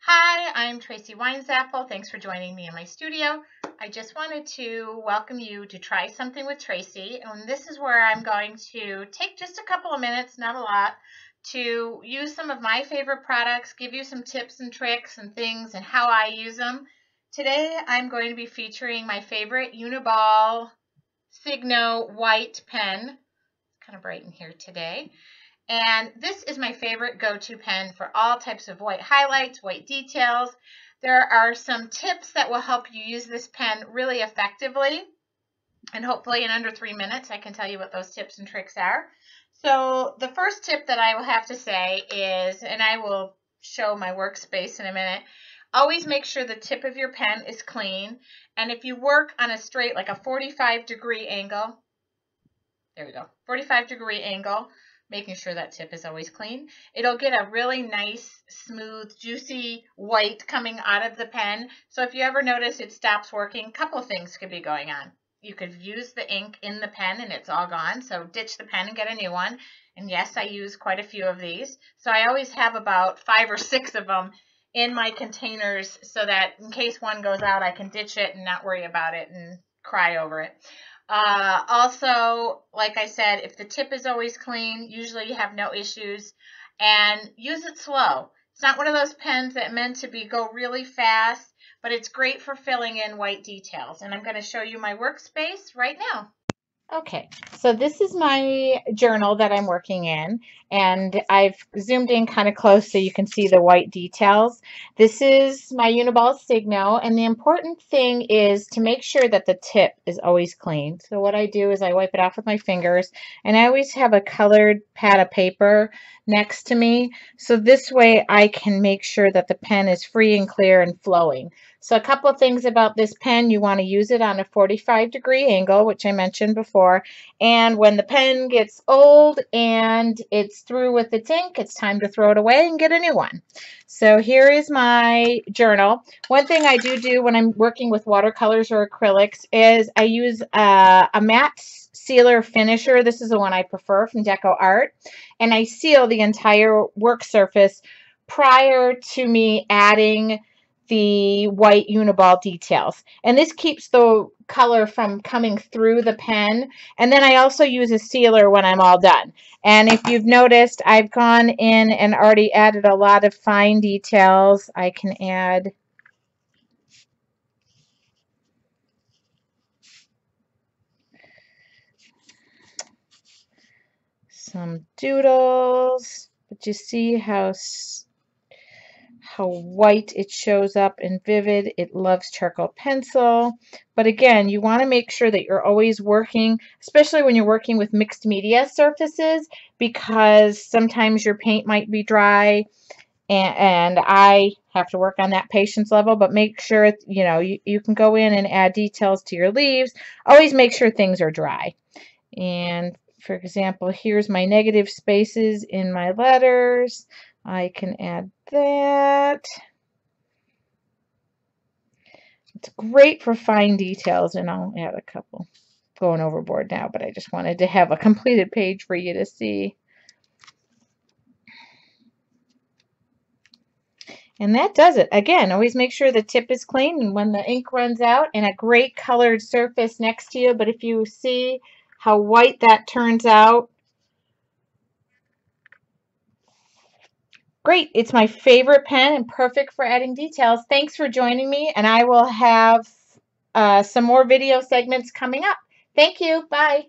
Hi, I'm Tracy Weinzapfel. Thanks for joining me in my studio. I just wanted to welcome you to Try Something with Tracy. And this is where I'm going to take just a couple of minutes, not a lot, to use some of my favorite products, give you some tips and tricks and things and how I use them. Today, I'm going to be featuring my favorite Uniball Signo white pen. It's kind of bright in here today. And this is my favorite go-to pen for all types of white highlights, white details. There are some tips that will help you use this pen really effectively. And hopefully in under 3 minutes, I can tell you what those tips and tricks are. So the first tip that I will have to say is, and I will show my workspace in a minute, always make sure the tip of your pen is clean. And if you work on a straight, like a 45-degree angle, there we go, 45-degree angle, making sure that tip is always clean. It'll get a really nice, smooth, juicy white coming out of the pen. So if you ever notice it stops working, a couple of things could be going on. You could use the ink in the pen and it's all gone, so ditch the pen and get a new one. And yes, I use quite a few of these. So I always have about 5 or 6 of them in my containers so that in case one goes out, I can ditch it and not worry about it and cry over it. Also, like I said, if the tip is always clean, usually you have no issues, and use it slow. It's not one of those pens that meant to go really fast, but it's great for filling in white details. And I'm going to show you my workspace right now. Okay, so this is my journal that I'm working in, and I've zoomed in kind of close so you can see the white details. This is my Uniball Signo, and the important thing is to make sure that the tip is always clean. So what I do is I wipe it off with my fingers, and I always have a colored pad of paper next to me, so this way I can make sure that the pen is free and clear and flowing. So a couple of things about this pen: you want to use it on a 45-degree angle, which I mentioned before. And when the pen gets old and it's through with its ink, it's time to throw it away and get a new one. So here is my journal. One thing I do when I'm working with watercolors or acrylics is I use a matte sealer finisher. This is the one I prefer from DecoArt. And I seal the entire work surface prior to me adding the white Uniball details. And this keeps the color from coming through the pen. And then I also use a sealer when I'm all done. And if you've noticed, I've gone in and already added a lot of fine details. I can add some doodles, but you see how white it shows up and vivid. It loves charcoal pencil. But again, you want to make sure that you're always working, especially when you're working with mixed media surfaces, because sometimes your paint might be dry, and I have to work on that patience level. But make sure, you can go in and add details to your leaves. Always make sure things are dry. And for example, here's my negative spaces in my letters. I can add that. It's great for fine details, and I'll add a couple. Going overboard now, but I just wanted to have a completed page for you to see. And that does it. Again, always make sure the tip is clean and when the ink runs out, and a great colored surface next to you. But if you see how white that turns out, great. It's my favorite pen and perfect for adding details. Thanks for joining me, and I will have some more video segments coming up. Thank you. Bye.